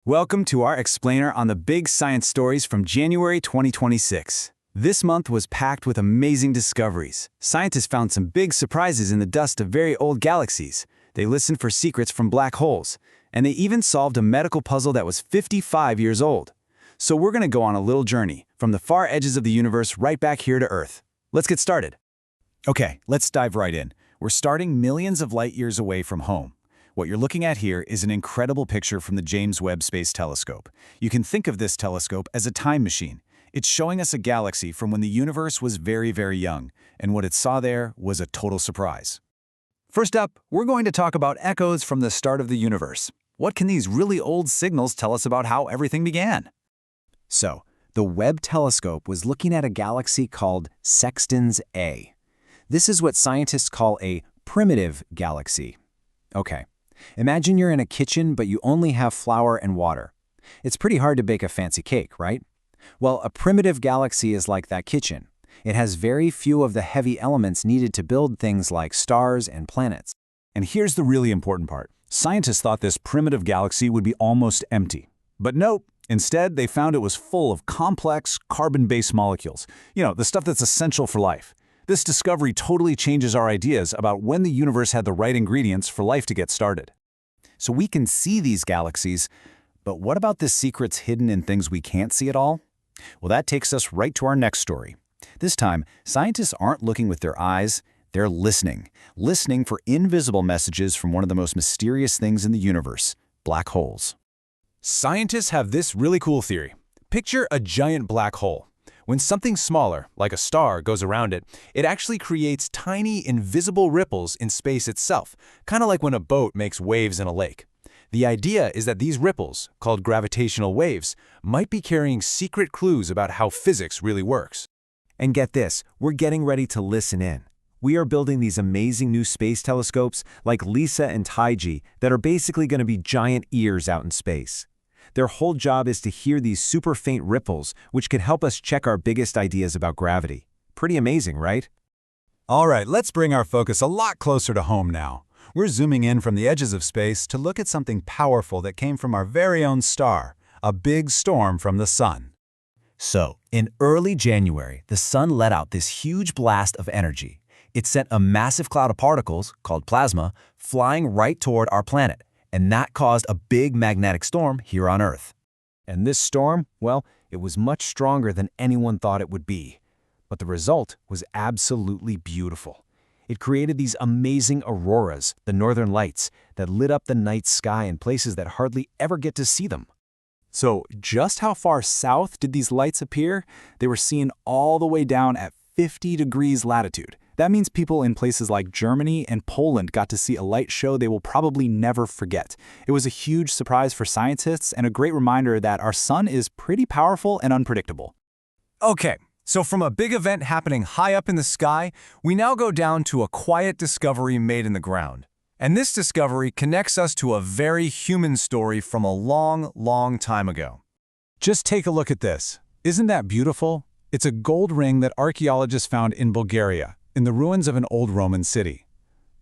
Welcome to our explainer on the big science stories from January 2026. This month was packed with amazing discoveries. Scientists found some big surprises in the dust of very old galaxies. They listened for secrets from black holes. And they even solved a medical puzzle that was 55 years old. So we're going to go on a little journey from the far edges of the universe right back here to Earth. Let's get started. Okay, let's dive right in. We're starting millions of light years away from home. What you're looking at here is an incredible picture from the James Webb Space Telescope. You can think of this telescope as a time machine. It's showing us a galaxy from when the universe was very, very young, and what it saw there was a total surprise. First up, we're going to talk about echoes from the start of the universe. What can these really old signals tell us about how everything began? So, the Webb telescope was looking at a galaxy called Sextans A. This is what scientists call a primitive galaxy. Okay. Imagine you're in a kitchen, but you only have flour and water. It's pretty hard to bake a fancy cake, right? Well, a primitive galaxy is like that kitchen. It has very few of the heavy elements needed to build things like stars and planets. And here's the really important part. Scientists thought this primitive galaxy would be almost empty. But nope. Instead, they found it was full of complex, carbon-based molecules. The stuff that's essential for life. This discovery totally changes our ideas about when the universe had the right ingredients for life to get started. So we can see these galaxies, but what about the secrets hidden in things we can't see at all? Well, that takes us right to our next story. This time, scientists aren't looking with their eyes, they're listening for invisible messages from one of the most mysterious things in the universe, black holes. Scientists have this really cool theory. Picture a giant black hole. When something smaller, like a star, goes around it, it actually creates tiny, invisible ripples in space itself, kind of like when a boat makes waves in a lake. The idea is that these ripples, called gravitational waves, might be carrying secret clues about how physics really works. And get this, we're getting ready to listen in. We are building these amazing new space telescopes like LISA and Taiji that are basically going to be giant ears out in space. Their whole job is to hear these super faint ripples, which can help us check our biggest ideas about gravity. Pretty amazing, right? All right, let's bring our focus a lot closer to home now. We're zooming in from the edges of space to look at something powerful that came from our very own star, a big storm from the sun. So, in early January, the sun let out this huge blast of energy. It sent a massive cloud of particles, called plasma, flying right toward our planet. And that caused a big magnetic storm here on Earth. And this storm, well, it was much stronger than anyone thought it would be. But the result was absolutely beautiful. It created these amazing auroras, the northern lights, that lit up the night sky in places that hardly ever get to see them. So just how far south did these lights appear? They were seen all the way down at 50 degrees latitude. That means people in places like Germany and Poland got to see a light show they will probably never forget. It was a huge surprise for scientists and a great reminder that our sun is pretty powerful and unpredictable. Okay, so from a big event happening high up in the sky, we now go down to a quiet discovery made in the ground. And this discovery connects us to a very human story from a long, long time ago. Just take a look at this. Isn't that beautiful? It's a gold ring that archaeologists found in Bulgaria, in the ruins of an old Roman city.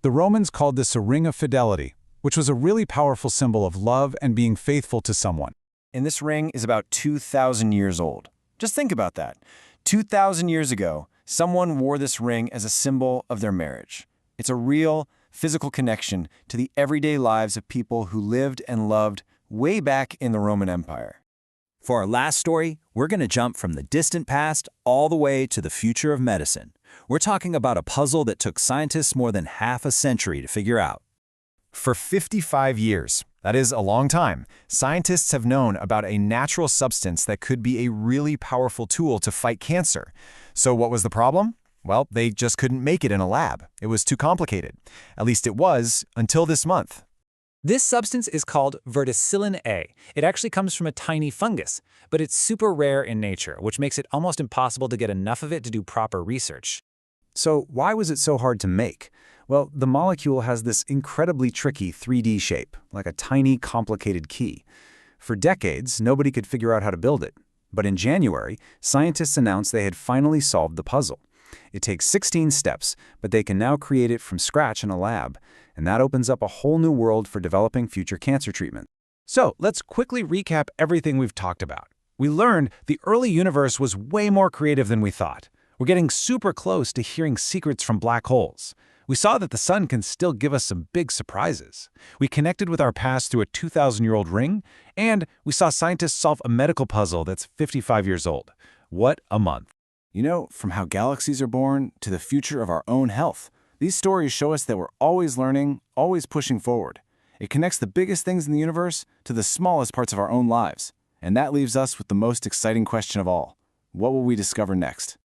The Romans called this a ring of fidelity, which was a really powerful symbol of love and being faithful to someone. And this ring is about 2,000 years old. Just think about that. 2,000 years ago, someone wore this ring as a symbol of their marriage. It's a real, physical connection to the everyday lives of people who lived and loved way back in the Roman Empire. For our last story, we're going to jump from the distant past all the way to the future of medicine. We're talking about a puzzle that took scientists more than half a century to figure out. For 55 years, that is a long time, scientists have known about a natural substance that could be a really powerful tool to fight cancer. So what was the problem? Well, they just couldn't make it in a lab. It was too complicated. At least it was until this month. This substance is called verticillin A. It actually comes from a tiny fungus, but it's super rare in nature, which makes it almost impossible to get enough of it to do proper research. So why was it so hard to make? Well, the molecule has this incredibly tricky 3D shape, like a tiny, complicated key. For decades, nobody could figure out how to build it. But in January, scientists announced they had finally solved the puzzle. It takes 16 steps, but they can now create it from scratch in a lab, and that opens up a whole new world for developing future cancer treatment. So let's quickly recap everything we've talked about. We learned the early universe was way more creative than we thought. We're getting super close to hearing secrets from black holes. We saw that the sun can still give us some big surprises. We connected with our past through a 2,000-year-old ring, and we saw scientists solve a medical puzzle that's 55 years old. What a month. You know, from how galaxies are born to the future of our own health, these stories show us that we're always learning, always pushing forward. It connects the biggest things in the universe to the smallest parts of our own lives. And that leaves us with the most exciting question of all. What will we discover next?